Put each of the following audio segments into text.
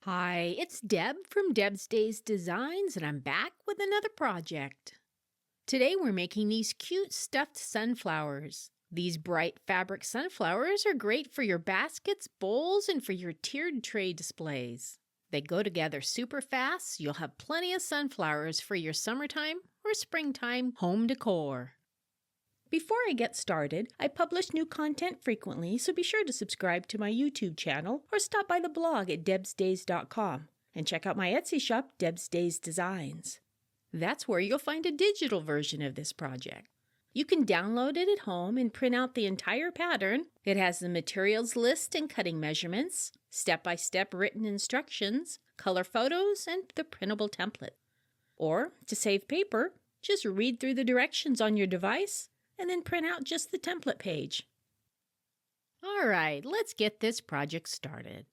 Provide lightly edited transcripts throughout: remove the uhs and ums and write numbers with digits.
Hi, it's Deb from Deb's Days Designs, and I'm back with another project. Today we're making these cute stuffed sunflowers. These bright fabric sunflowers are great for your baskets, bowls, and for your tiered tray displays. They go together super fast, so you'll have plenty of sunflowers for your summertime or springtime home decor. Before I get started, I publish new content frequently, so be sure to subscribe to my YouTube channel or stop by the blog at debsdays.com and check out my Etsy shop, Deb's Days Designs. That's where you'll find a digital version of this project. You can download it at home and print out the entire pattern. It has the materials list and cutting measurements, step-by-step written instructions, color photos, and the printable template. Or, to save paper, just read through the directions on your device and then print out just the template page. All right, let's get this project started.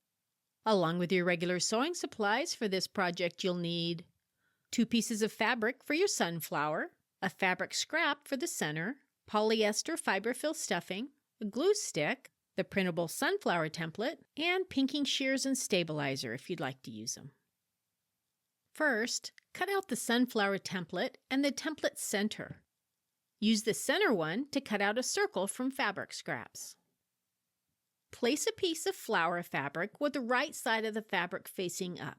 Along with your regular sewing supplies for this project, you'll need 2 pieces of fabric for your sunflower, a fabric scrap for the center, polyester fiberfill stuffing, a glue stick, the printable sunflower template, and pinking shears and stabilizer if you'd like to use them. First, cut out the sunflower template and the template center. Use the center one to cut out a circle from fabric scraps. Place a piece of flower fabric with the right side of the fabric facing up.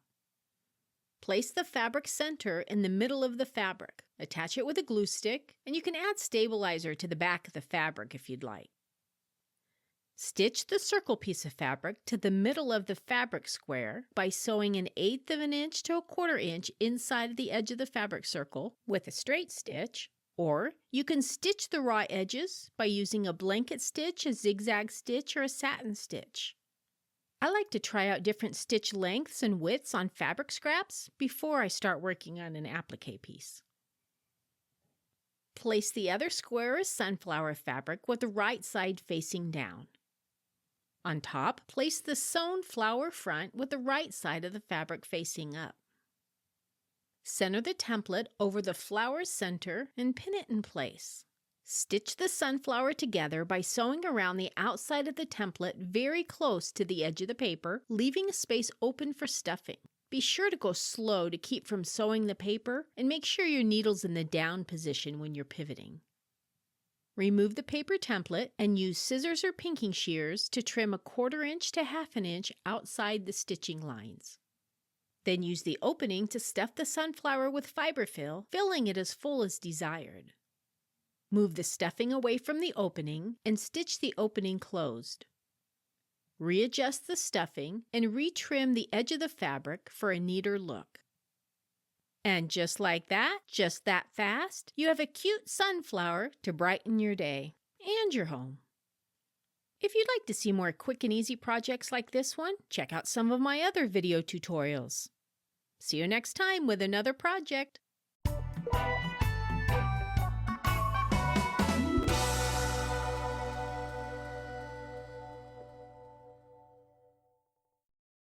Place the fabric center in the middle of the fabric. Attach it with a glue stick, and you can add stabilizer to the back of the fabric if you'd like. Stitch the circle piece of fabric to the middle of the fabric square by sewing 1/8 of an inch to 1/4 inch inside the edge of the fabric circle with a straight stitch. Or you can stitch the raw edges by using a blanket stitch, a zigzag stitch, or a satin stitch. I like to try out different stitch lengths and widths on fabric scraps before I start working on an applique piece. Place the other square of sunflower fabric with the right side facing down. On top, place the sewn flower front with the right side of the fabric facing up. Center the template over the flower center and pin it in place. Stitch the sunflower together by sewing around the outside of the template very close to the edge of the paper, leaving a space open for stuffing. Be sure to go slow to keep from sewing the paper, and make sure your needle's in the down position when you're pivoting. Remove the paper template and use scissors or pinking shears to trim 1/4 inch to 1/2 inch outside the stitching lines. Then use the opening to stuff the sunflower with fiberfill, filling it as full as desired. Move the stuffing away from the opening and stitch the opening closed. Readjust the stuffing and retrim the edge of the fabric for a neater look. And just like that, just that fast, you have a cute sunflower to brighten your day and your home. If you'd like to see more quick and easy projects like this one, check out some of my other video tutorials. See you next time with another project.